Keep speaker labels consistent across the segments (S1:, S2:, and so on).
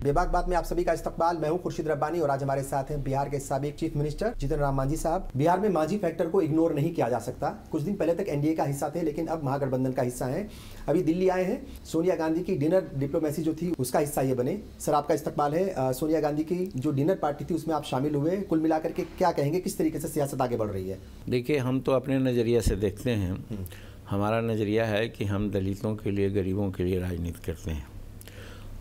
S1: बेबाक बात में आप सभी का इस्तकबाल। मैं हूं खुर्शीद रब्बानी और आज हमारे साथ हैं बिहार के साबिक चीफ मिनिस्टर जीतन राम मांझी साहब। बिहार में मांझी फैक्टर को इग्नोर नहीं किया जा सकता। कुछ दिन पहले तक एनडीए का हिस्सा थे, लेकिन अब महागठबंधन का हिस्सा हैं। अभी दिल्ली आए हैं, सोनिया गांधी की डिनर डिप्लोमेसी जो थी उसका हिस्सा ये बने। सर, आपका इस्तकबाल है। सोनिया गांधी की जो डिनर पार्टी थी उसमें आप शामिल हुए। कुल मिलाकर के क्या कहेंगे, किस तरीके से सियासत आगे बढ़ रही है?
S2: देखिए, हम तो अपने नज़रिए से देखते हैं। हमारा नज़रिया है कि हम दलितों के लिए, गरीबों के लिए राजनीति करते हैं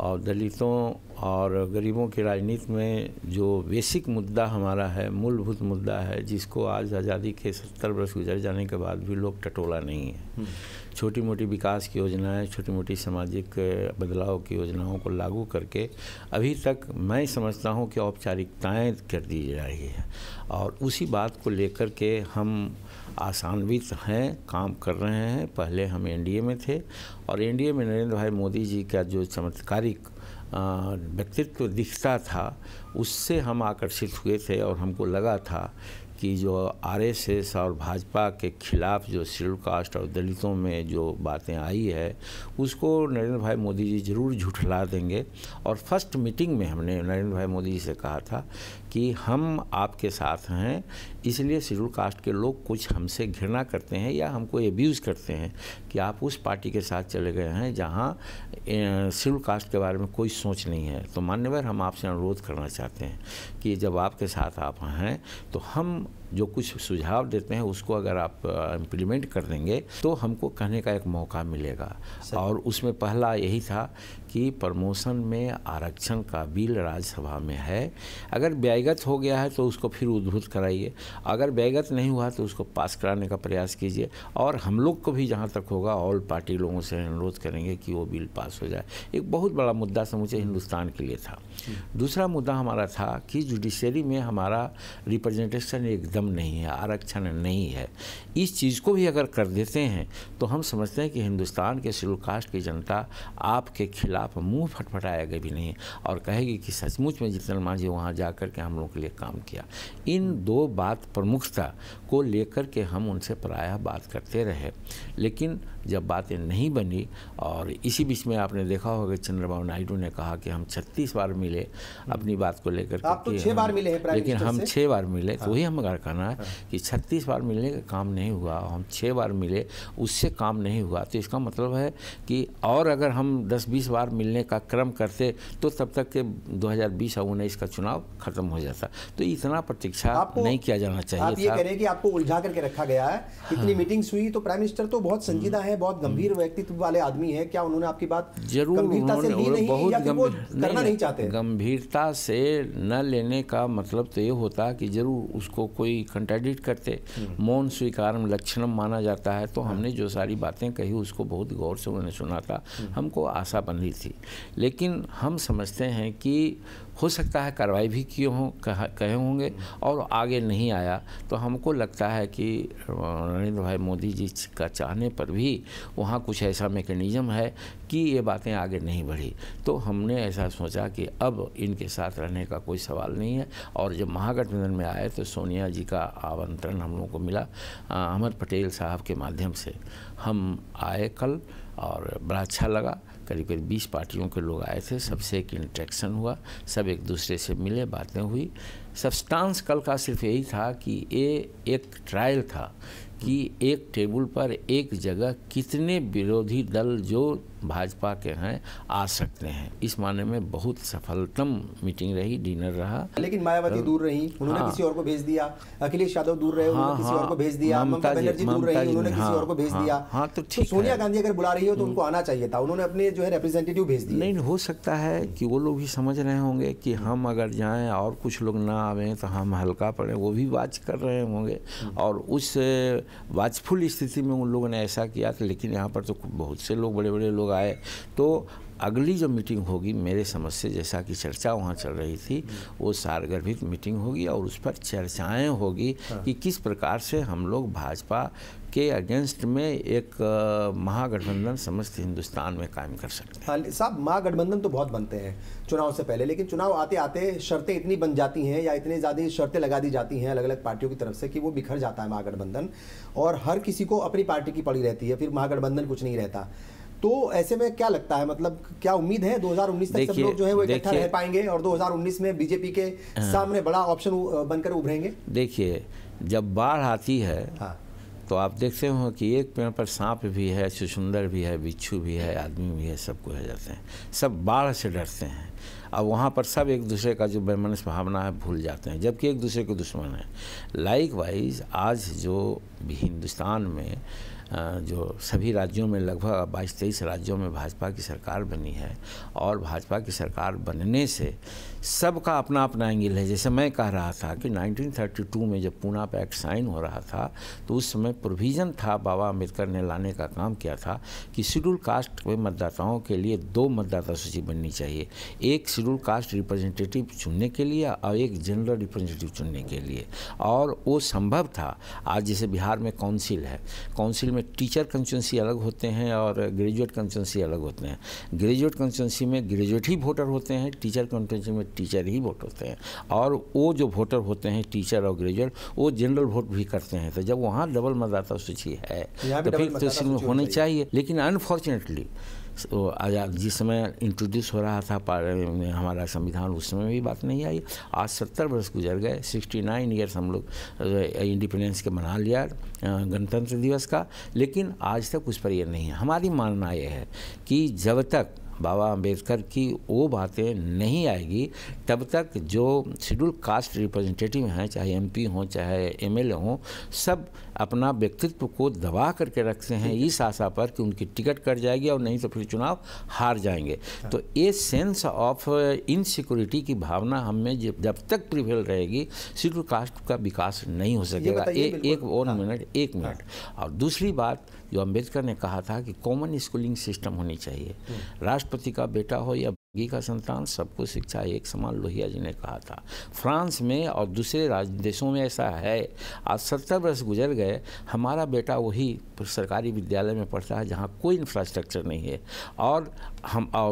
S2: और दलितों और गरीबों की राजनीति में जो बेसिक मुद्दा हमारा है, मूलभूत मुद्दा है, जिसको आज आज़ादी के 70 वर्ष गुजर जाने के बाद भी लोग टटोला नहीं है। छोटी मोटी विकास की योजनाएं, छोटी मोटी सामाजिक बदलाव की योजनाओं को लागू करके अभी तक मैं समझता हूं कि औपचारिकताएं कर दी जा रही है और उसी बात को लेकर के हम आशान्वित हैं, काम कर रहे हैं। पहले हम एनडीए में थे और एनडीए में नरेंद्र भाई मोदी जी का जो चमत्कारिक व्यक्तित्व दिखता था, उससे हम आकर्षित हुए थे और हमको लगा था कि जो आरएसएस और भाजपा के खिलाफ जो शेड्यूल कास्ट और दलितों में जो बातें आई है उसको नरेंद्र भाई मोदी जी ज़रूर झुठला देंगे। और फर्स्ट मीटिंग में हमने नरेंद्र भाई मोदी जी से कहा था कि हम आपके साथ हैं, इसलिए शेड्यूल कास्ट के लोग कुछ हमसे घृणा करते हैं या हमको एब्यूज़ करते हैं कि आप उस पार्टी के साथ चले गए हैं जहां शेड्यूल कास्ट के बारे में कोई सोच नहीं है। तो मान्यवर, हम आपसे अनुरोध करना चाहते हैं कि जब आपके साथ आप हैं तो हम जो कुछ सुझाव देते हैं उसको अगर आप इम्प्लीमेंट कर देंगे तो हमको कहने का एक मौका मिलेगा। और उसमें पहला यही था कि प्रमोशन में आरक्षण का बिल राज्यसभा में है। अगर व्ययगत हो गया है तो उसको फिर उद्धृत कराइए, अगर व्ययगत नहीं हुआ तो उसको पास कराने का प्रयास कीजिए। और हम लोग को भी जहाँ तक होगा ऑल पार्टी लोगों से अनुरोध करेंगे कि वो बिल पास हो जाए। एक बहुत बड़ा मुद्दा समूचे हिंदुस्तान के लिए था। दूसरा मुद्दा हमारा था कि जुडिशरी में हमारा रिप्रेजेंटेशन एकदम नहीं है, आरक्षण नहीं है। इस चीज़ को भी अगर कर देते हैं तो हम समझते हैं कि हिंदुस्तान के शेड्यूल कास्ट की जनता आपके खिलाफ मुंह फटफटाएगा भी नहीं और कहेगी कि सचमुच में जीतन मांझी वहाँ जा कर के हम लोगों के लिए काम किया। इन दो बात प्रमुखता को लेकर के हम उनसे प्रायः बात करते रहे, लेकिन जब बातें नहीं बनी और इसी बीच में आपने देखा होगा चंद्रबाबू नायडू ने कहा कि हम 36 बार मिले अपनी बात को लेकर
S1: आप तो 6 बार मिले हैं,
S2: लेकिन हम 6 बार मिले। तो वही हमारा कहना है कि 36 बार मिलने का काम नहीं हुआ, हम 6 बार मिले उससे काम नहीं हुआ। तो इसका मतलब है कि और अगर हम 10-20 बार मिलने का क्रम करते तो तब तक के 2020 और 2019 का चुनाव खत्म हो जाता। तो इतना प्रतीक्षा नहीं किया जाना चाहिए।
S1: आप ये कह रहे हैं कि आपको उलझा करके रखा गया है। इतनी मीटिंग्स हुई तो प्राइम मिनिस्टर तो बहुत संजीदा है, बहुत गंभीर व्यक्तित्व वाले आदमी है। क्या उन्होंने आपकी बात गंभीरता से ली नहीं या फिर वो करना नहीं चाहते?
S2: गंभीरता से न लेने का मतलब तो ये होता कि जरूर उसको कोई कंट्राडिक्ट करते। मौन स्वीकारम लक्षणम माना जाता है। तो हमने जो सारी बातें कही उसको बहुत गौर से उन्होंने सुना था, हमको आशा बंधी थी। लेकिन हम समझते हैं कि हो सकता है कार्रवाई भी कहे होंगे और आगे नहीं आया। तो हमको लगता है कि नरेंद्र भाई मोदी जी का चाहने पर भी वहाँ कुछ ऐसा मैकेनिज्म है कि ये बातें आगे नहीं बढ़ी। तो हमने ऐसा सोचा कि अब इनके साथ रहने का कोई सवाल नहीं है। और जब महागठबंधन में आए तो सोनिया जी का आमंत्रण हम लोगों को मिला अहमद पटेल साहब के माध्यम से। हम आए कल और बड़ा अच्छा लगा। करीब 20 पार्टियों के लोग आए थे, सबसे एक इंटरेक्शन हुआ, सब एक दूसरे से मिले, बातें हुई। सब्सटेंस कल का सिर्फ यही था कि ये एक ट्रायल था कि एक टेबल पर एक जगह कितने विरोधी दल जो भाजपा के हैं आ सकते हैं। इस माने में बहुत सफलतम मीटिंग रही, डिनर रहा।
S1: लेकिन मायावती दूर रही, उन्होंने किसी और को भेज दिया। अखिलेश यादव दूर रहे, उन्होंने किसी और को भेज दिया। ममता बनर्जी दूर रही, उन्होंने किसी और को भेज दिया।
S2: तो ठीक,
S1: सोनिया गांधी अगर बुला रही हो तो उनको आना चाहिए था, उन्होंने अपने जो है रिप्रेजेंटेटिव भेज दिए।
S2: नहीं, हो सकता है कि वो लोग भी समझ रहे होंगे कि हम अगर जाएं और कुछ लोग ना आवें तो हम हल्का पड़े, वो भी वाच कर रहे होंगे और उस वाचफुल स्थिति में उन लोगों ने ऐसा किया था। लेकिन यहाँ पर तो बहुत से लोग, बड़े बड़े लोग आए। तो अगली जो मीटिंग होगी मेरे समझ से, जैसा कि चर्चा वहाँ चल रही थी, वो सारगर्भित मीटिंग होगी और उस पर चर्चाएं होगी कि किस प्रकार से हम लोग भाजपा के अगेंस्ट में एक महागठबंधन समस्त हिंदुस्तान में कायम कर सकते हैं।
S1: हाँ साहब, महागठबंधन तो बहुत बनते हैं चुनाव से पहले, लेकिन चुनाव आते आते शर्तें इतनी बन जाती हैं या इतनी ज़्यादा शर्तें लगा दी जाती हैं अलग अलग पार्टियों की तरफ से कि वो बिखर जाता है महागठबंधन और हर किसी को अपनी पार्टी की पड़ी रहती है, फिर महागठबंधन कुछ नहीं रहता। तो ऐसे में क्या लगता है, मतलब क्या उम्मीद है 2019 तक सब लोग जो है वो इकट्ठा रह पाएंगे और 2019 में बीजेपी के सामने बड़ा ऑप्शन बनकर उभरेंगे?
S2: देखिए, जब बाढ़ आती है तो आप देखते हो कि एक पेड़ पर सांप भी है, छुछुंदर भी है, बिच्छू भी है, आदमी भी है, सबको रह जाते हैं। सब बाढ़ से डरते हैं। अब वहाँ पर सब एक दूसरे का जो वैमनस्य भावना है भूल जाते हैं, जबकि एक दूसरे के दुश्मन हैं। लाइक वाइज आज जो हिंदुस्तान में जो सभी राज्यों में लगभग 22-23 राज्यों में भाजपा की सरकार बनी है और भाजपा की सरकार बनने से सबका अपना अपना एंगल है। जैसे मैं कह रहा था कि 1932 में जब पूना पैक्ट साइन हो रहा था तो उस समय प्रोविज़न था, बाबा अम्बेडकर ने लाने का काम किया था कि शेड्यूल कास्ट के मतदाताओं के लिए 2 मतदाता सूची बननी चाहिए, एक शेड्यूल कास्ट रिप्रेजेंटेटिव चुनने के लिए और एक जनरल रिप्रेजेंटेटिव चुनने के लिए, और वो संभव था। आज जैसे बिहार में काउंसिल है, काउंसिल में टीचर कंस्टिट्यूंसी अलग होते हैं और ग्रेजुएट कंस्टिट्यूंसी अलग होते हैं। ग्रेजुएट कंस्टिट्यूंसी में ग्रेजुएट ही वोटर होते हैं, टीचर कंस्टिट्यूंसी में टीचर ही वोट होते हैं, और वो जो वोटर होते हैं टीचर और ग्रेजुएट वो जनरल वोट भी करते हैं। तो जब वहाँ डबल मतदाता सूची है तो फिर तो इसमें होनी चाहिए। लेकिन अनफॉर्चुनेटली आज़ाद जिस समय इंट्रोड्यूस हो रहा था हमारा संविधान, उस समय भी बात नहीं आई। आज 70 वर्ष गुजर गए, 69 ईयर्स हम लोग इंडिपेंडेंस के मना लिया गणतंत्र दिवस का, लेकिन आज तक उस पर यह नहीं है। हमारी मानना यह है कि जब तक बाबा अम्बेडकर की वो बातें नहीं आएगी तब तक जो शेड्यूल कास्ट रिप्रेजेंटेटिव हैं, चाहे एमपी हों चाहे एमएलए हों, सब अपना व्यक्तित्व को दबा करके रखते हैं इस आशा पर कि उनकी टिकट कट जाएगी और नहीं तो फिर चुनाव हार जाएंगे। तो ये सेंस ऑफ इनसिक्योरिटी की भावना हम में जब तक प्रिवेल रहेगी शेड्यूल कास्ट का विकास नहीं हो सकेगा। एक मिनट। और दूसरी बात जो अम्बेडकर ने कहा था कि कॉमन स्कूलिंग सिस्टम होनी चाहिए, राष्ट्रपति का बेटा हो या की का संतान सबको शिक्षा एक समान, लोहिया जी ने कहा था। फ्रांस में और दूसरे देशों में ऐसा है। आज 70 वर्ष गुजर गए, हमारा बेटा वही सरकारी विद्यालय में पढ़ता है जहाँ कोई इंफ्रास्ट्रक्चर नहीं है, और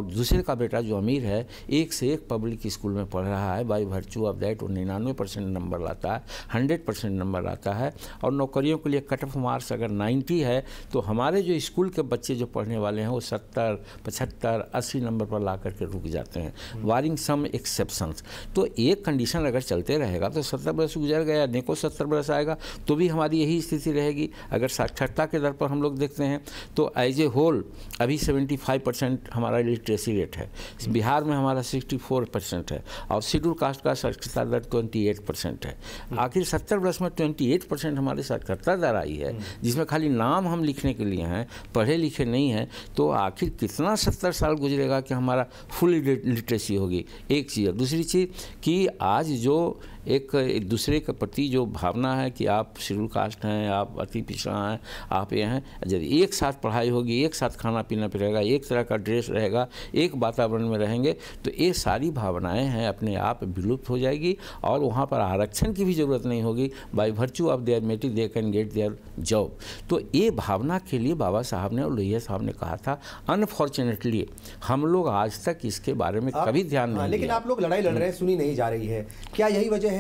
S2: दूसरे का बेटा जो अमीर है एक से एक पब्लिक स्कूल में पढ़ रहा है। बाई वर्चू ऑफ दैट वो 99% नंबर लाता है, 100% नंबर लाता है, और नौकरियों के लिए कट ऑफ मार्क्स अगर 90 है तो हमारे जो स्कूल के बच्चे जो पढ़ने वाले हैं वो 70, 75, 80 नंबर पर ला करके रुक जाते हैं, वारिंग सम एक्सेप्शंस। तो एक कंडीशन अगर चलते रहेगा तो 70 वर्ष गुजर गया, नेको 70 वर्ष आएगा तो भी हमारी यही स्थिति रहेगी। अगर साक्षरता के दर पर हम लोग देखते हैं तो एज ए होल अभी 75% हमारा लिटरेसी रेट है, बिहार में हमारा 64% है, और शेड्यूल कास्ट का साक्षरता दर 28% है। आखिर 70 वर्ष में 28% हमारी साक्षरता दर आई है, जिसमें खाली नाम हम लिखने के लिए हैं, पढ़े लिखे नहीं हैं। तो आखिर कितना 70 साल गुजरेगा कि हमारा फुल लिटरेसी होगी? एक चीज़। दूसरी चीज़ कि आज जो एक दूसरे के प्रति जो भावना है कि आप शेड्यूल कास्ट हैं, आप अति पिछड़ा हैं, आप ये हैं, जब एक साथ पढ़ाई होगी, एक साथ खाना पीना रहेगा, एक तरह का ड्रेस रहेगा, एक वातावरण में रहेंगे, तो ये सारी भावनाएं हैं अपने आप विलुप्त हो जाएगी, और वहाँ पर आरक्षण की भी ज़रूरत नहीं होगी। By virtue of their merit they can get their job. तो ये भावना के लिए बाबा साहब ने और लोहिया साहब ने कहा था। अनफॉर्चुनेटली हम लोग आज तक इसके बारे में कभी ध्यान नहीं दिया।
S1: लेकिन आप लोग लड़ाई लड़ रहे हैं, सुनी नहीं जा रही है। क्या यही वजह है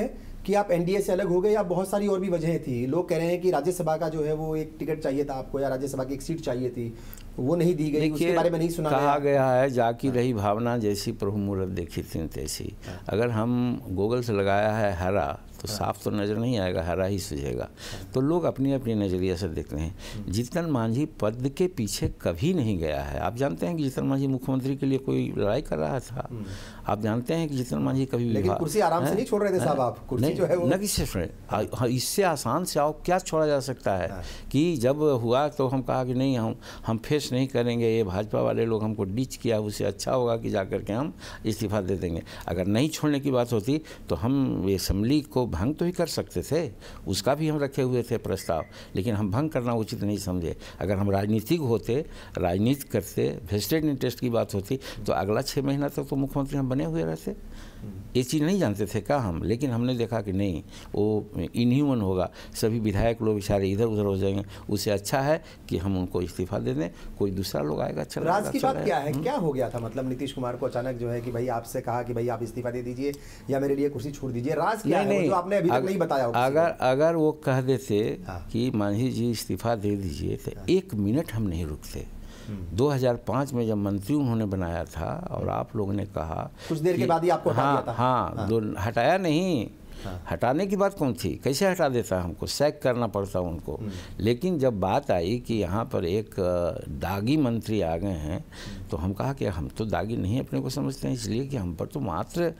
S1: कि आप एनडीए से अलग हो गए, या बहुत सारी और भी वजहें थी? लोग कह रहे हैं कि राज्यसभा का जो है वो एक टिकट चाहिए था आपको, या राज्यसभा की एक सीट चाहिए थी, वो नहीं दी गई, उसके बारे में नहीं सुना
S2: कहा गया है जाकी रही भावना जैसी प्रभु मूरत देखी थी तैसी। अगर हम गूगल से लगाया है हरा तो साफ तो नज़र नहीं आएगा, हरा ही सूझेगा। तो लोग अपनी अपनी नज़रिए से देखते हैं। जीतन मांझी पद के पीछे कभी नहीं गया है। आप जानते हैं कि जीतन मांझी मुख्यमंत्री के लिए कोई लड़ाई कर रहा था? आप जानते हैं कि जीतन मांझी कभी,
S1: लेकिन कुर्सी आराम से नहीं छोड़ रहे थे साहब आप, कुर्सी जो है वो
S2: न किसी इससे आसान से आओ क्या छोड़ा जा सकता है? कि जब हुआ तो हम कहा कि नहीं, हम फेस नहीं करेंगे, ये भाजपा वाले लोग हमको डिच किया, उससे अच्छा होगा कि जाकर के हम इस्तीफा दे देंगे। अगर नहीं छोड़ने की बात होती तो हम असेंबली को भंग तो ही कर सकते थे, उसका भी हम रखे हुए थे प्रस्ताव, लेकिन हम भंग करना उचित नहीं समझे। अगर हम राजनीतिक होते, राजनीति करते, वेस्टेड इंटरेस्ट की बात होती तो अगला 6 महीना तक तो मुख्यमंत्री हम बने हुए रहते। ये चीज़ नहीं जानते थे क्या हम? लेकिन हमने देखा कि नहीं, वो इनह्यूमन होगा, सभी विधायक लोग बेचारे इधर उधर हो जाएंगे, उससे अच्छा है कि हम उनको इस्तीफा दे दें, कोई दूसरा लोग आएगा। चला
S1: राज की बात क्या है, क्या हो गया था? मतलब नीतीश कुमार को अचानक जो है कि भाई आपसे कहा कि भाई आप इस्तीफा दे दीजिए या मेरे लिए कुर्सी छोड़ दीजिए, राज क्या है जो आपने अभी तक नहीं बताया?
S2: अगर वो कह देते कि मांझी जी इस्तीफा दे दीजिए तो 1 मिनट हम नहीं रुकते। 2005 में जब मंत्री उन्होंने बनाया था और आप लोगों ने कहा
S1: कुछ देर के बाद ही आपको हटा दिया था।
S2: हाँ, हटाया नहीं, हटाने की बात कौन थी, कैसे हटा देता, हमको सैक करना पड़ता उनको। लेकिन जब बात आई कि यहाँ पर एक दागी मंत्री आ गए हैं, तो हम कहा कि हम तो दागी नहीं अपने को समझते हैं, इसलिए कि हम पर तो मात्र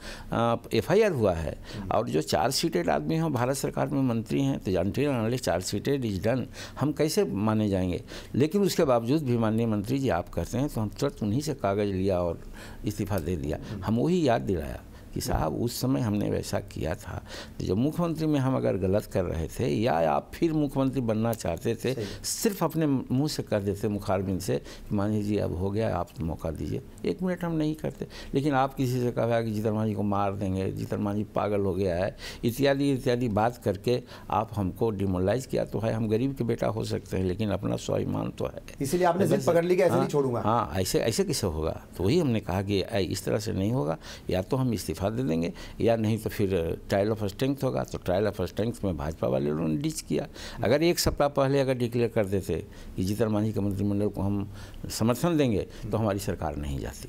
S2: FIR हुआ है, और जो चार्जशीटेड आदमी हैं भारत सरकार में मंत्री हैं, तो जानते हैं चार्जशीटेड इज डन, हम कैसे माने जाएंगे। लेकिन उसके बावजूद भी माननीय मंत्री जी आप कहते हैं, तो हम तुरंत उन्हीं से कागज़ लिया और इस्तीफा दे दिया। हम वही याद दिलाया कि साहब उस समय हमने वैसा किया था, तो जब मुख्यमंत्री में हम अगर गलत कर रहे थे या आप फिर मुख्यमंत्री बनना चाहते थे, सिर्फ अपने मुंह से कर देते मुखारबिन से कि मांझी जी अब हो गया, आप मौका दीजिए, 1 मिनट हम नहीं करते। लेकिन आप किसी से कहा कि जीतन मांझी को मार देंगे, जीतन मांझी पागल हो गया है, इत्यादि इत्यादि बात करके आप हमको डिमोरलाइज किया। तो है, हम गरीब के बेटा हो सकते हैं, लेकिन अपना स्वाभिमान तो है, इसलिए आपने जिद पकड़ ली कि ऐसे नहीं छोड़ूंगा। हाँ, ऐसे ऐसे कैसे होगा। तो वही हमने कहा कि इस तरह से नहीं होगा, या तो हम इस्तीफा दे देंगे या नहीं तो फिर ट्रायल ऑफ स्ट्रेंथ होगा। तो ट्रायल ऑफ स्ट्रेंथ में भाजपा वाले लोगों ने डिच किया। अगर 1 सप्ताह पहले अगर डिक्लेयर कर देते कि जीतन मांझी के मंत्रिमंडल को हम समर्थन देंगे, तो हमारी सरकार नहीं जाती।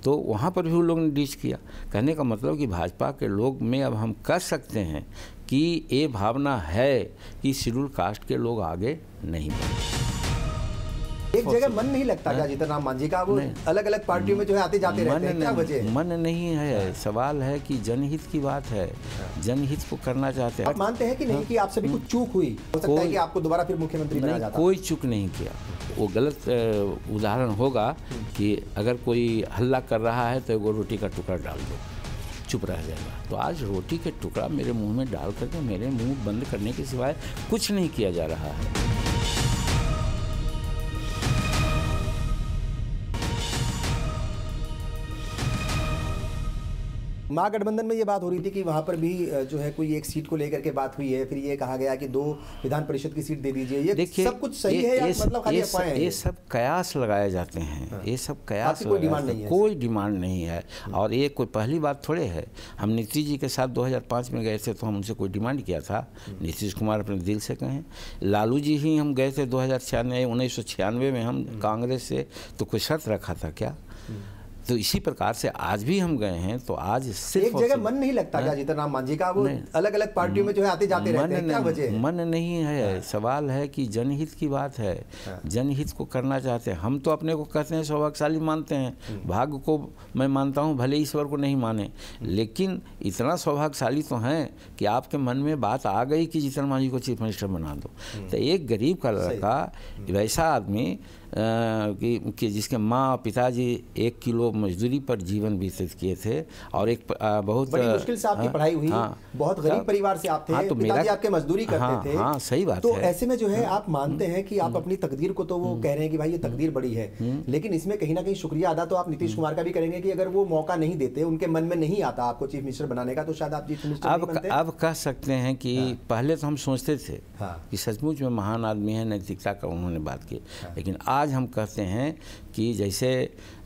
S2: तो वहाँ पर भी उन लोगों ने डिच किया। कहने का मतलब कि भाजपा के लोग में अब हम कर सकते हैं कि ये भावना है कि शेड्यूल कास्ट के लोग आगे नहीं बढ़े।
S1: एक जगह मन नहीं लगता क्या जीतन राम मांझी का, वो अलग अलग पार्टियों में जो है आते जाते रहते हैं, क्या वजह?
S2: मन नहीं है, सवाल है कि जनहित की बात है, जनहित को करना चाहते हैं।
S1: आप मानते हैं कि नहीं कि आप सभी कुछ चूक हुई, हो सकता है कि आपको दोबारा फिर मुख्यमंत्री बनाया जाता?
S2: कोई चूक नहीं किया। वो गलत उदाहरण होगा कि अगर कोई हल्ला कर रहा है तो एगो रोटी का टुकड़ा डाल दो, चुप रह जाएगा। तो आज रोटी के टुकड़ा मेरे मुंह में डाल करके मेरे मुंह बंद करने के सिवाय कुछ नहीं किया जा रहा है।
S1: महागठबंधन में ये बात हो रही थी कि वहाँ पर भी जो है कोई एक सीट को लेकर के बात हुई है, फिर ये कहा गया कि 2 विधान परिषद की सीट दे दीजिए। ये देखिए, सब कुछ सही है या मतलब खाली अफवाहें हैं?
S2: ये सब कयास लगाए जाते हैं। हाँ। ये सब कयास,
S1: कोई डिमांड नहीं है,
S2: कोई डिमांड नहीं है। और ये कोई पहली बात थोड़े है। हम नीतीश जी के साथ 2005 में गए थे, तो हम उनसे कोई डिमांड किया था? नीतीश कुमार अपने दिल से कहें। लालू जी ही हम गए थे 1996 में हम कांग्रेस से, तो कोई शर्त रखा था क्या? तो इसी प्रकार से आज भी हम गए हैं। तो आज सिर्फ
S1: एक जगह मन नहीं लगता क्या जीतन राम मांझी का, वो अलग अलग पार्टियों में जो है आते जाते रहते हैं, क्या वजह?
S2: मन नहीं है, सवाल है कि जनहित की बात है, जनहित को करना चाहते हैं। हम तो अपने को कहते हैं सौभाग्यशाली मानते हैं, भाग्य को मैं मानता हूँ, भले ईश्वर को नहीं माने, लेकिन इतना सौभाग्यशाली तो हैं कि आपके मन में बात आ गई कि जीतन मांझी को चीफ मिनिस्टर बना दो। तो एक गरीब का लड़का, वैसा आदमी कि जिसके माँ पिताजी 1 किलो मजदूरी पर जीवन व्यतीत किए थे, और एक बहुत
S1: बड़ी मुश्किल से आपकी पढ़ाई हुई, बहुत गरीब परिवार से आप थे,
S2: हाँ, तो
S1: पिताजी आपके मजदूरी करते थे।
S2: हाँ, सही बात
S1: तो
S2: है।
S1: ऐसे में जो है आप मानते हैं कि आप अपनी तकदीर को, तो वो कह रहे हैं कि भाई ये तकदीर बड़ी है, लेकिन इसमें कहीं ना कहीं शुक्रिया अदा तो आप नीतीश कुमार का भी करेंगे कि अगर वो मौका नहीं देते, उनके मन में नहीं आता आपको चीफ मिनिस्टर बनाने का, तो शायद आप चीफ मिनिस्टर नहीं बनते।
S2: अब कह सकते हैं कि पहले तो हम सोचते थे कि सचमुच में महान आदमी है, नैतिकता का उन्होंने बात की, लेकिन आज हम कहते हैं कि जैसे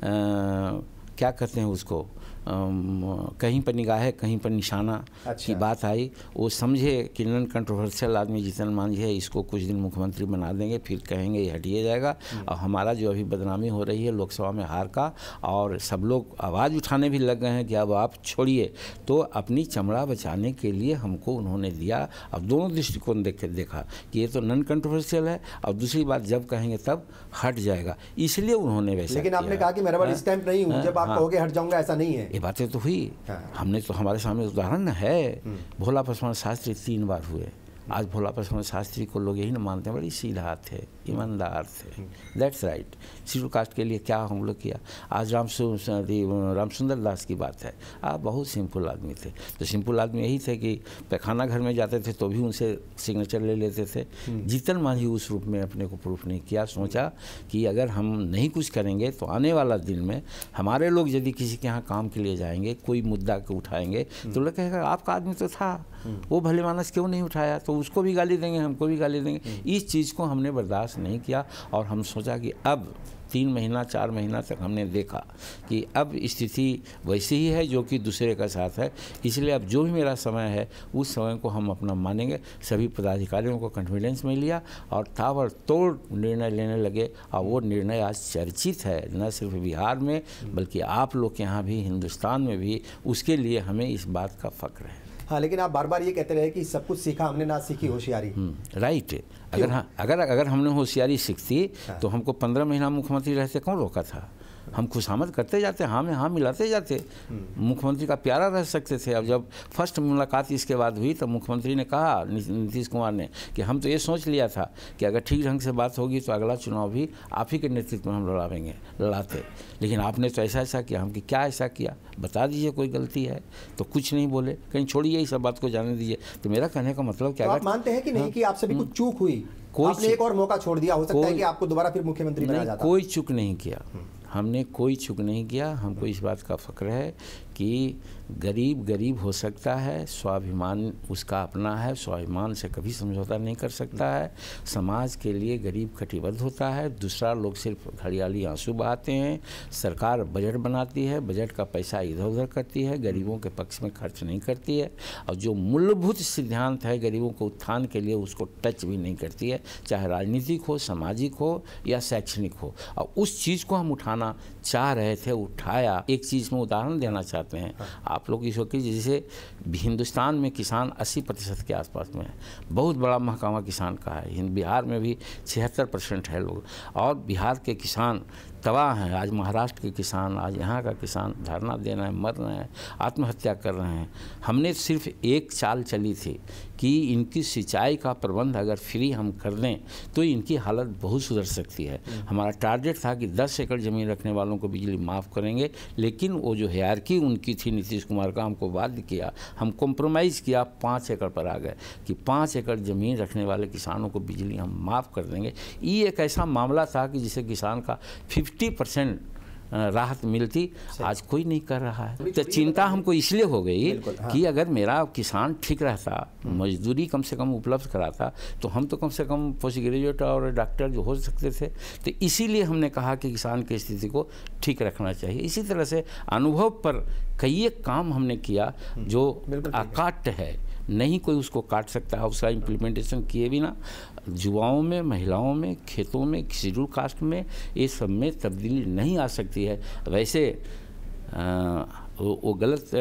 S2: क्या कहते हैं उसको, कहीं पर निगाह कहीं पर निशाना की बात आई। वो समझे कि नॉन कंट्रोवर्शियल आदमी जीतन मांझी है, इसको कुछ दिन मुख्यमंत्री बना देंगे, फिर कहेंगे ये हटिए जाएगा। और हमारा जो अभी बदनामी हो रही है लोकसभा में हार का, और सब लोग आवाज़ उठाने भी लग गए हैं कि अब आप छोड़िए। तो अपनी चमड़ा बचाने के लिए हमको उन्होंने दिया। अब दोनों दृष्टिकोण देखा कि ये तो नॉन कंट्रोवर्शियल है, और दूसरी बात जब कहेंगे तब हट जाएगा, इसलिए उन्होंने वैसा।
S1: लेकिन आपने कहा कि मैं रबड़ स्टैंप नहीं हूँ, जब आप कहोगे हट जाऊंगा, ऐसा नहीं है।
S2: ये बातें तो हुई। हमने तो, हमारे सामने उदाहरण है, भोला पासवान शास्त्री 3 बार हुए। आज भोला पासवान शास्त्री को लोग यही ना मानते हैं, बड़ी सीधा थे, ईमानदार थे। That's right. शेड्यूल कास्ट के लिए क्या हम लोग किया। आज रामसुंदर दास की बात है, आप बहुत सिंपल आदमी थे। तो सिंपल आदमी यही थे कि पैखाना घर में जाते थे तो भी उनसे सिग्नेचर ले लेते थे। जीतन मांझी उस रूप में अपने को प्रूफ नहीं किया। सोचा कि अगर हम नहीं कुछ करेंगे तो आने वाला दिन में हमारे लोग यदि किसी के यहाँ काम के लिए जाएंगे, कोई मुद्दा को उठाएंगे, तो लोग कहेगा आपका आदमी तो था, वो भले मानस क्यों नहीं उठाया, तो उसको भी गाली देंगे, हमको भी गाली देंगे। इस चीज़ को हमने बर्दाश्त बर्दाश्त नहीं किया और हम सोचा कि अब 3 महीना 4 महीना तक हमने देखा कि अब स्थिति वैसी ही है जो कि दूसरे का साथ है, इसलिए अब जो भी मेरा समय है उस समय को हम अपना मानेंगे। सभी पदाधिकारियों को कॉन्फिडेंस में लिया और ताबड़तोड़ निर्णय लेने लगे और वो निर्णय आज चर्चित है, न सिर्फ बिहार में बल्कि आप लोग के यहाँ भी, हिंदुस्तान में भी। उसके लिए हमें इस बात का फ़ख्र है।
S1: हाँ, लेकिन आप बार बार ये कहते रहे कि सब कुछ सीखा हमने, ना सीखी होशियारी।
S2: राइट। अगर हमने होशियारी सीखती तो हमको 15 महीना मुख्यमंत्री रहते कौन रोका था? हम खुशामद करते जाते, हाँ में हाँ मिलाते जाते, मुख्यमंत्री का प्यारा रह सकते थे। अब जब फर्स्ट मुलाकात इसके बाद हुई तो मुख्यमंत्री ने कहा, नीतीश कुमार ने, कि हम तो ये सोच लिया था कि अगर ठीक ढंग से बात होगी तो अगला चुनाव भी आप ही के नेतृत्व में हम लड़ाते। लेकिन आपने तो ऐसा किया। हम कि क्या ऐसा किया, बता दीजिए, कोई गलती है तो। कुछ नहीं बोले, कहीं छोड़िए इस सब बात को जाने दीजिए। तो मेरा कहने का मतलब क्या,
S1: आप मानते हैं कि नहीं कि आपसे भी कुछ चूक हुई, आपने एक और मौका छोड़ दिया, हो सकता है कि आपको दोबारा फिर मुख्यमंत्री बनाया जाता?
S2: कोई चूक नहीं किया, हमने कोई चूक नहीं किया। हमको इस बात का फ़ख्र है कि गरीब हो सकता है, स्वाभिमान उसका अपना है, स्वाभिमान से कभी समझौता नहीं कर सकता है। समाज के लिए गरीब कटिबद्ध होता है। दूसरा लोग सिर्फ घड़ियाली आंसू बहाते हैं। सरकार बजट बनाती है, बजट का पैसा इधर उधर करती है, गरीबों के पक्ष में खर्च नहीं करती है, और जो मूलभूत सिद्धांत है गरीबों को उत्थान के लिए उसको टच भी नहीं करती है, चाहे राजनीतिक हो, सामाजिक हो या शैक्षणिक हो। और उस चीज़ को हम उठाना चाह रहे थे, उठाया। एक चीज़ में उदाहरण देना चाहते हैं आप लोग इस वक्त, जैसे हिंदुस्तान में किसान 80% के आसपास में है, बहुत बड़ा महकमा किसान का है। बिहार में भी 76% है लोग, और बिहार के किसान तबाह हैं। आज महाराष्ट्र के किसान, आज यहाँ का किसान धरना दे रहे हैं, मर रहे हैं, आत्महत्या कर रहे हैं। हमने सिर्फ एक चाल चली थी कि इनकी सिंचाई का प्रबंध अगर फ्री हम कर दें तो इनकी हालत बहुत सुधर सकती है। हमारा टारगेट था कि 10 एकड़ ज़मीन रखने वालों को बिजली माफ़ करेंगे, लेकिन वो जो हायरार्की उनकी थी नीतीश कुमार का, हमको बाध्य किया, हम कॉम्प्रोमाइज़ किया, 5 एकड़ पर आ गए कि 5 एकड़ ज़मीन रखने वाले किसानों को बिजली हम माफ़ कर देंगे। ये एक ऐसा मामला था कि जिसे किसान का 50% राहत मिलती, आज कोई नहीं कर रहा है। तो चिंता हमको इसलिए हो गई कि अगर मेरा किसान ठीक रहता, मजदूरी कम से कम उपलब्ध कराता, तो हम तो कम से कम पोस्ट ग्रेजुएट और डॉक्टर जो हो सकते थे। तो इसीलिए हमने कहा कि किसान की स्थिति को ठीक रखना चाहिए। इसी तरह से अनुभव पर कई एक काम हमने किया जो अकाट्य है, नहीं कोई उसको काट सकता है। उसका इम्प्लीमेंटेशन किए बिना युवाओं में, महिलाओं में, खेतों में, शेड्यूल कास्ट में, ये सब में तब्दीली नहीं आ सकती है। वैसे वो गलत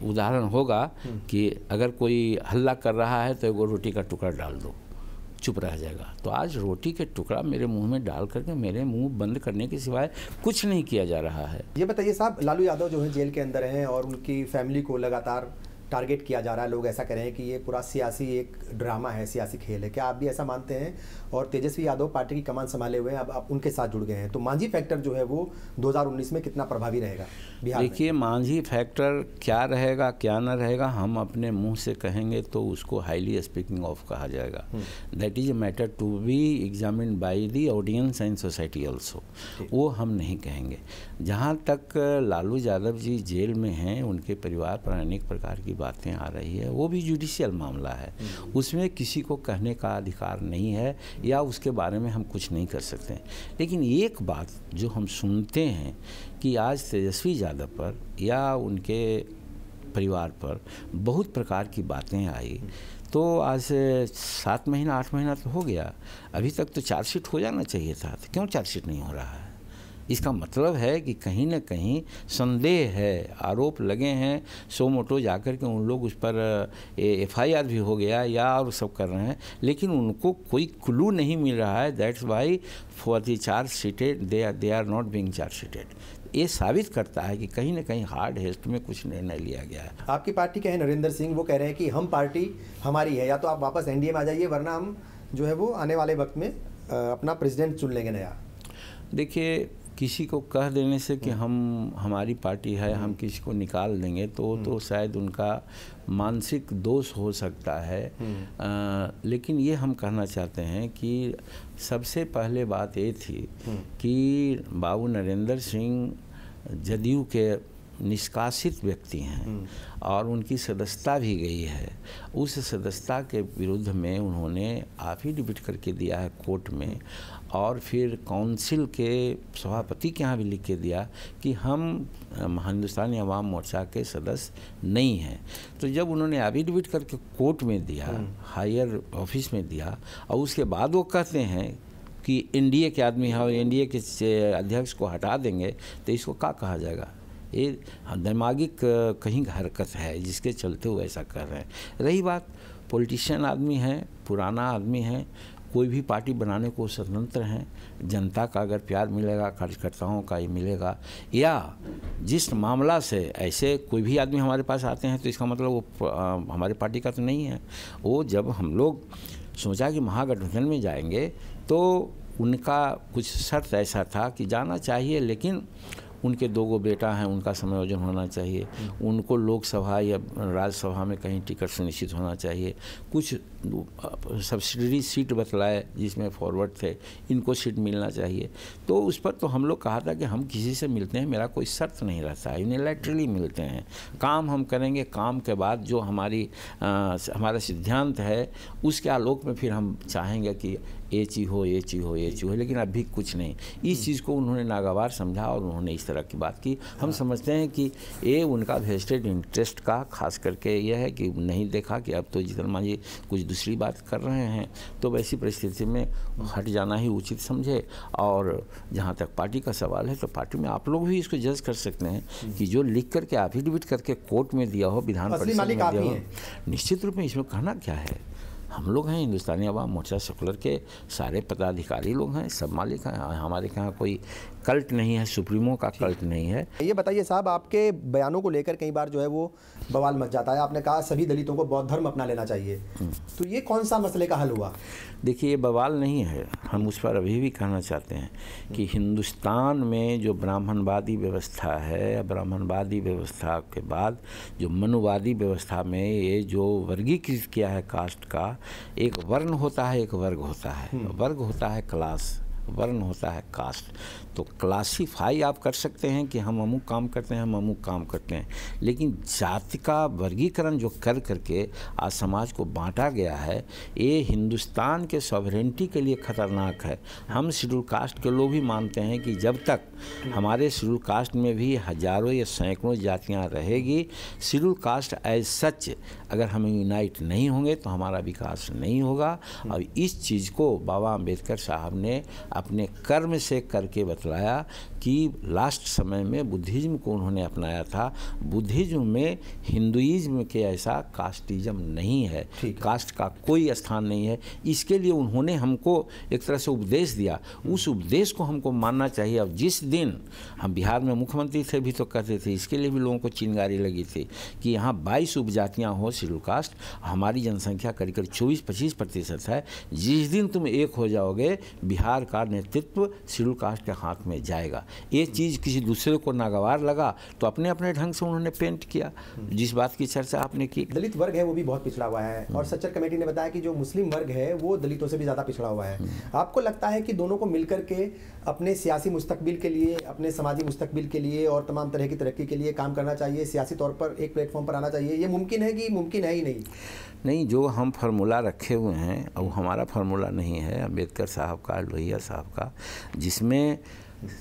S2: उदाहरण होगा कि अगर कोई हल्ला कर रहा है तो एगो रोटी का टुकड़ा डाल दो, चुप रह जाएगा। तो आज रोटी के टुकड़ा मेरे मुंह में डाल करके मेरे मुंह बंद करने के सिवाय कुछ नहीं किया जा रहा है।
S1: ये बताइए साहब, लालू यादव जो है जेल के अंदर हैं और उनकी फैमिली को लगातार टारगेट किया जा रहा है। लोग ऐसा कह रहे हैं कि ये पूरा सियासी एक ड्रामा है, सियासी खेल है। क्या आप भी ऐसा मानते हैं? और तेजस्वी यादव पार्टी की कमान संभाले हुए हैं, अब आप उनके साथ जुड़ गए हैं, तो मांझी फैक्टर जो है वो 2019 में कितना प्रभावी रहेगा बिहार में?
S2: देखिए, मांझी फैक्टर क्या रहेगा क्या न रहेगा, हम अपने मुंह से कहेंगे तो उसको हाईली स्पीकिंग ऑफ कहा जाएगा। That is a matter to be examined by the audience and society also. वो हम नहीं कहेंगे। जहाँ तक लालू यादव जी जेल में हैं, उनके परिवार पर अनेक प्रकार की बातें आ रही है, वो भी जुडिशियल मामला है, उसमें किसी को कहने का अधिकार नहीं है या उसके बारे में हम कुछ नहीं कर सकते। लेकिन एक बात जो हम सुनते हैं कि आज तेजस्वी यादव पर या उनके परिवार पर बहुत प्रकार की बातें आई, तो आज 7 महीना 8 महीना तो हो गया, अभी तक तो चार्जशीट हो जाना चाहिए था, तो क्यों चार्जशीट नहीं हो रहा है? इसका मतलब है कि कहीं न कहीं संदेह है, आरोप लगे हैं, सो मोटो जाकर के उन लोग उस पर FIR भी हो गया या और सब कर रहे हैं, लेकिन उनको कोई क्लू नहीं मिल रहा है। That's why for the charge sheeted they are not being charge sheeted. ये साबित करता है कि कहीं न कहीं हार्ड हेस्ट में कुछ निर्णय लिया गया है।
S1: आपकी पार्टी के हैं नरेंद्र सिंह, वो कह रहे हैं कि हम पार्टी हमारी है, या तो आप वापस NDA में आ जाइए, वरना हम जो है वो आने वाले वक्त में अपना प्रेसिडेंट चुन लेंगे नया।
S2: देखिए, किसी को कह देने से कि हमारी पार्टी है, हम किसी को निकाल देंगे तो शायद उनका मानसिक दोष हो सकता है। लेकिन ये हम कहना चाहते हैं कि सबसे पहले बात ये थी कि बाबू नरेंद्र सिंह जदयू के निष्कासित व्यक्ति हैं और उनकी सदस्यता भी गई है, उस सदस्यता के विरुद्ध में उन्होंने एफिडेविट करके दिया है कोर्ट में, और फिर काउंसिल के सभापति के यहाँ भी लिख के दिया कि हम हिंदुस्तानी अवाम मोर्चा के सदस्य नहीं हैं। तो जब उन्होंने एफिडेविट करके कोर्ट में दिया, हायर ऑफिस में दिया, और उसके बाद वो कहते हैं कि एनडीए के आदमी हैं और एनडीए के अध्यक्ष को हटा देंगे, तो इसको क्या कहा जाएगा? ये दिमागी कहीं हरकत है जिसके चलते वो ऐसा कर रहे हैं। रही बात, पॉलिटिशियन आदमी है, पुराना आदमी है, कोई भी पार्टी बनाने को स्वतंत्र हैं। जनता का अगर प्यार मिलेगा, कार्यकर्ताओं का ही मिलेगा, या जिस मामला से ऐसे कोई भी आदमी हमारे पास आते हैं तो इसका मतलब वो हमारे पार्टी का तो नहीं है। वो जब हम लोग सोचा कि महागठबंधन में जाएंगे तो उनका कुछ शर्त ऐसा था कि जाना चाहिए, लेकिन उनके 2 बेटा हैं, उनका समायोजन होना चाहिए, उनको लोकसभा या राज्यसभा में कहीं टिकट सुनिश्चित होना चाहिए, कुछ सब्सिडरी सीट बतलाए जिसमें फॉरवर्ड थे, इनको सीट मिलना चाहिए। तो उस पर तो हम लोग कहा था कि हम किसी से मिलते हैं, मेरा कोई शर्त नहीं रहता, यूनिलैटरली मिलते हैं, काम हम करेंगे, काम के बाद जो हमारा सिद्धांत है उसके आलोक में फिर हम चाहेंगे कि ये चीज़ हो, ये चीज़ हो, ये चीज़ हो, लेकिन अभी कुछ नहीं। इस चीज़ को उन्होंने नागवार समझा और उन्होंने इस तरह की बात की। हम समझते हैं कि ये उनका वेस्टेड इंटरेस्ट का खास करके यह है कि नहीं देखा कि अब तो जीतन मांझी कुछ दूसरी बात कर रहे हैं, तो वैसी परिस्थिति में हट जाना ही उचित समझे। और जहाँ तक पार्टी का सवाल है, तो पार्टी में आप लोग भी इसको जज कर सकते हैं कि जो लिख करके एफिडेविट करके कोर्ट में दिया हो, विधान परिषद में दिया हो, निश्चित रूप में इसमें कहना क्या है। हम लोग हैं हिंदुस्तानी अवाम मोर्चा सेकुलर के सारे पदाधिकारी लोग हैं, सब मालिक हैं, हमारे यहाँ कोई कल्ट नहीं है, सुप्रीमो का कल्ट नहीं है।
S1: ये बताइए साहब, आपके बयानों को लेकर कई बार जो है वो बवाल मच जाता है। आपने कहा सभी दलितों को बौद्ध धर्म अपना लेना चाहिए, तो ये कौन सा मसले का हल हुआ?
S2: देखिए, ये बवाल नहीं है, हम उस पर अभी भी कहना चाहते हैं कि हिंदुस्तान में जो ब्राह्मणवादी व्यवस्था है, ब्राह्मणवादी व्यवस्था के बाद जो मनुवादी व्यवस्था में ये जो वर्गीकृत किया है कास्ट का, एक वर्ण होता है, एक वर्ग होता है। वर्ग होता है क्लास, वर्ण होता है कास्ट। तो क्लासीफाई आप कर सकते हैं कि हम अमुक काम करते हैं, हम अमुक काम करते हैं, लेकिन जाति का वर्गीकरण जो कर करके आज समाज को बांटा गया है, ये हिंदुस्तान के सॉवरेंटी के लिए खतरनाक है। हम शेड्यूल कास्ट के लोग भी मानते हैं कि जब तक हमारे शेड्यूल कास्ट में भी हजारों या सैकड़ों जातियाँ रहेगी, शेड्यूल कास्ट एज सच अगर हम यूनाइट नहीं होंगे तो हमारा विकास नहीं होगा। और इस चीज़ को बाबा अम्बेडकर साहब ने अपने कर्म से करके बतलाया कि लास्ट समय में बुद्धिज़्म को उन्होंने अपनाया था। बुद्धिज़्म में हिंदुइज्म के ऐसा कास्टिज्म नहीं है, कास्ट का कोई स्थान नहीं है। इसके लिए उन्होंने हमको एक तरह से उपदेश दिया, उस उपदेश को हमको मानना चाहिए। अब जिस दिन हम बिहार में मुख्यमंत्री थे भी तो कहते थे, इसके लिए भी लोगों को चिंगारी लगी थी कि यहाँ 22 उपजातियाँ हो शेड्यूल कास्ट, हमारी जनसंख्या करीब 24-25% है। जिस दिन तुम एक हो जाओगे, बिहार का नेतृत्व शेड्यूल कास्ट के हाथ में जाएगा। ये चीज़ किसी दूसरे को नागवार लगा तो अपने अपने ढंग से उन्होंने पेंट किया। जिस बात की चर्चा आपने की,
S1: दलित वर्ग है वो भी बहुत पिछड़ा हुआ है, और सच्चर कमेटी ने बताया कि जो मुस्लिम वर्ग है वो दलितों से भी ज़्यादा पिछड़ा हुआ है। आपको लगता है कि दोनों को मिलकर के अपने सियासी मुस्तकबिल के लिए, अपने समाजी मुस्तकबिल के लिए और तमाम तरह की तरक्की के लिए काम करना चाहिए, सियासी तौर पर एक प्लेटफॉर्म पर आना चाहिए? ये मुमकिन है कि मुमकिन है ही नहीं?
S2: नहीं, जो हम फार्मूला रखे हुए हैं अब हमारा फार्मूला नहीं है, अम्बेडकर साहब का, लोहिया साहब का, जिसमें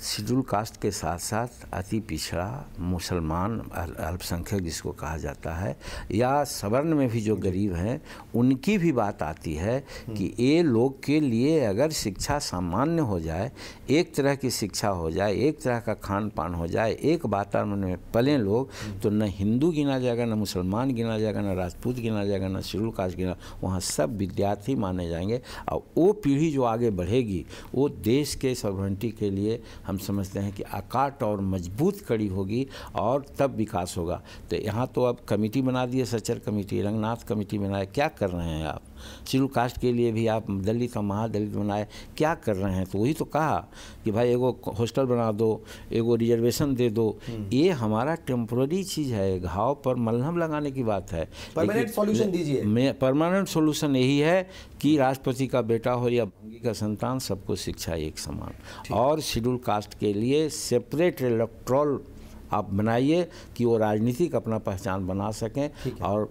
S2: शेड्यूल कास्ट के साथ साथ अति पिछड़ा मुसलमान अल्पसंख्यक जिसको कहा जाता है, या सवर्ण में भी जो गरीब हैं, उनकी भी बात आती है कि ये लोग के लिए अगर शिक्षा सामान्य हो जाए, एक तरह की शिक्षा हो जाए, एक तरह का खान पान हो जाए, एक वातावरण में पलें लोग, तो न हिंदू गिना जाएगा, न मुसलमान गिना जाएगा, न राजपूत गिना जाएगा, न शेड्यूल कास्ट गिना, वहाँ सब विद्यार्थी माने जाएंगे। और वो पीढ़ी जो आगे बढ़ेगी वो देश के सॉवरेंटी के लिए हम समझते हैं कि अकाट और मजबूत कड़ी होगी और तब विकास होगा। तो यहाँ तो अब कमेटी बना दी है, सच्चर कमेटी, रंगनाथ कमेटी बनाए, क्या कर रहे हैं आप? शेड्यूल कास्ट के लिए भी आप दलित और महादलित बनाए, क्या कर रहे हैं? तो वही तो कहा कि भाई एगो हॉस्टल बना दो, एगो रिजर्वेशन दे दो। ये हमारा टेम्पोररी चीज़ है, घाव पर मलहम लगाने की बात है।
S1: परमानेंट सॉल्यूशन दीजिए।
S2: परमानेंट सॉल्यूशन यही है कि राष्ट्रपति का बेटा हो या भंगी का संतान, सबको शिक्षा एक समान। और शेड्यूल कास्ट के लिए सेपरेट इलेक्टोरल आप बनाइए कि वो राजनीतिक अपना पहचान बना सकें और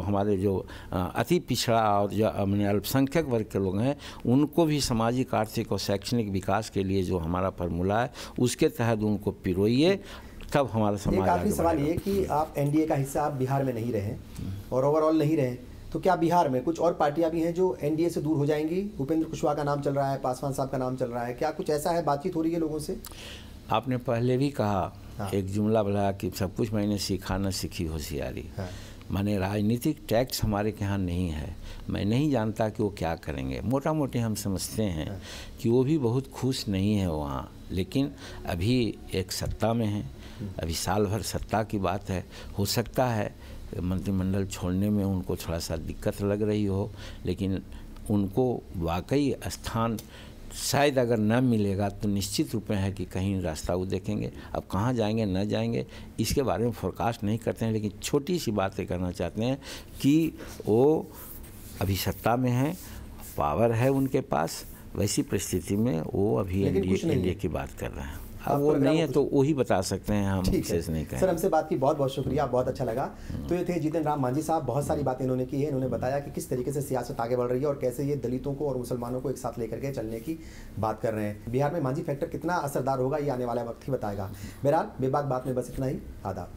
S2: हमारे जो अति पिछड़ा और जो अल्पसंख्यक वर्ग के लोग हैं उनको भी सामाजिक, आर्थिक और शैक्षणिक विकास के लिए जो हमारा फार्मूला है उसके तहत उनको पिरोइए, तब हमारा समाज।
S1: एक आखिरी सवाल ये कि आप एनडीए का हिस्सा आप बिहार में नहीं रहे और ओवरऑल नहीं रहे, तो क्या बिहार में कुछ और पार्टियां भी हैं जो एनडीए से दूर हो जाएंगी? उपेंद्र कुशवाहा का नाम चल रहा है, पासवान साहब का नाम चल रहा है, क्या कुछ ऐसा है, बातचीत हो रही है लोगों से?
S2: आपने पहले भी कहा एक जुमला बोला कि सब कुछ मैंने सीखा न सीखी होशियारी। माने राजनीतिक टैक्स हमारे के यहाँ नहीं है, मैं नहीं जानता कि वो क्या करेंगे। मोटा मोटी हम समझते हैं कि वो भी बहुत खुश नहीं है वहाँ, लेकिन अभी एक सत्ता में है, अभी साल भर सत्ता की बात है। हो सकता है मंत्रिमंडल छोड़ने में उनको थोड़ा सा दिक्कत लग रही हो, लेकिन उनको वाकई स्थान शायद अगर न मिलेगा तो निश्चित रूप में है कि कहीं रास्ता वो देखेंगे। अब कहाँ जाएंगे न जाएंगे इसके बारे में फोरकास्ट नहीं करते हैं, लेकिन छोटी सी बातें करना चाहते हैं कि वो अभी सत्ता में हैं, पावर है उनके पास, वैसी परिस्थिति में वो अभी एनडीए की बात कर रहे हैं। अब वो नहीं है तो वही बता सकते हैं, हम विशेष नहीं कहें।
S1: सर हमसे बात की बहुत बहुत शुक्रिया, बहुत अच्छा लगा। तो ये थे जीतन राम मांझी साहब, बहुत सारी बातें इन्होंने की है। इन्होंने बताया कि किस तरीके से सियासत आगे बढ़ रही है और कैसे ये दलितों को और मुसलमानों को एक साथ लेकर के चलने की बात कर रहे हैं। बिहार में मांझी फैक्टर कितना असरदार होगा ये आने वाला वक्त ही बताएगा। बहरहाल बेबाक बात में बस इतना ही। आदाब।